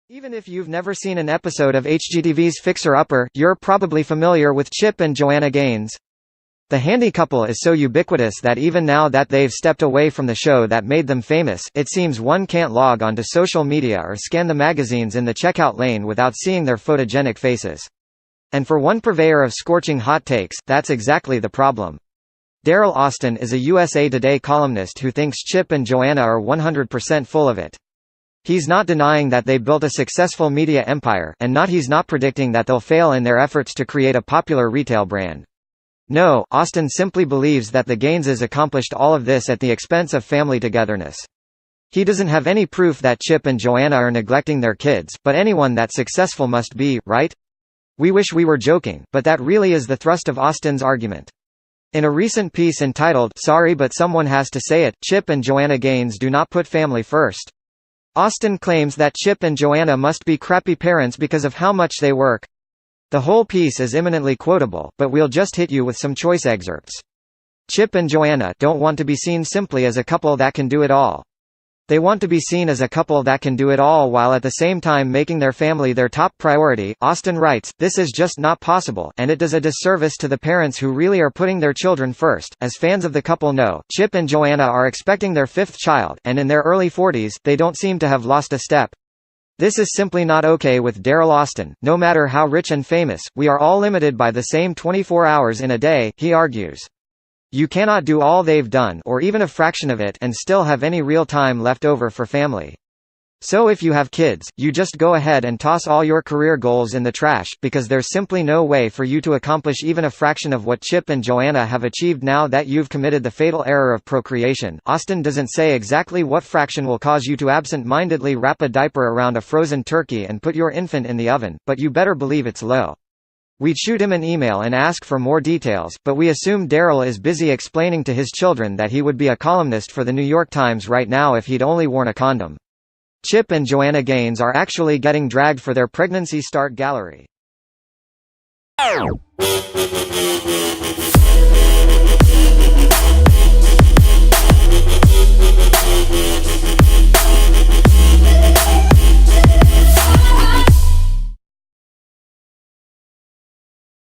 Even if you've never seen an episode of HGTV's Fixer Upper, you're probably familiar with Chip and Joanna Gaines. The handy couple is so ubiquitous that even now that they've stepped away from the show that made them famous, it seems one can't log onto social media or scan the magazines in the checkout lane without seeing their photogenic faces. And for one purveyor of scorching hot takes, that's exactly the problem. Daryl Austin is a USA Today columnist who thinks Chip and Joanna are 100% full of it. He's not denying that they built a successful media empire, and he's not predicting that they'll fail in their efforts to create a popular retail brand. No, Austin simply believes that the Gaineses accomplished all of this at the expense of family togetherness. He doesn't have any proof that Chip and Joanna are neglecting their kids, but anyone that's successful must be, right? We wish we were joking, but that really is the thrust of Austin's argument. In a recent piece entitled, "Sorry but Someone Has to Say It," Chip and Joanna Gaines do not put family first. Austin claims that Chip and Joanna must be crappy parents because of how much they work. The whole piece is eminently quotable, but we'll just hit you with some choice excerpts. Chip and Joanna don't want to be seen simply as a couple that can do it all. They want to be seen as a couple that can do it all while at the same time making their family their top priority. Austin writes, "This is just not possible, and it does a disservice to the parents who really are putting their children first. As fans of the couple know, Chip and Joanna are expecting their 5th child, and in their early 40s, they don't seem to have lost a step. This is simply not okay with Daryl Austin. No matter how rich and famous, we are all limited by the same 24 hours in a day," he argues. You cannot do all they've done, or even a fraction of it, and still have any real time left over for family. So if you have kids, you just go ahead and toss all your career goals in the trash, because there's simply no way for you to accomplish even a fraction of what Chip and Joanna have achieved now that you've committed the fatal error of procreation. Austin doesn't say exactly what fraction will cause you to absent-mindedly wrap a diaper around a frozen turkey and put your infant in the oven, but you better believe it's low. We'd shoot him an email and ask for more details, but we assume Daryl is busy explaining to his children that he would be a columnist for the New York Times right now if he'd only worn a condom. Chip and Joanna Gaines are actually getting dragged for their pregnancy start gallery.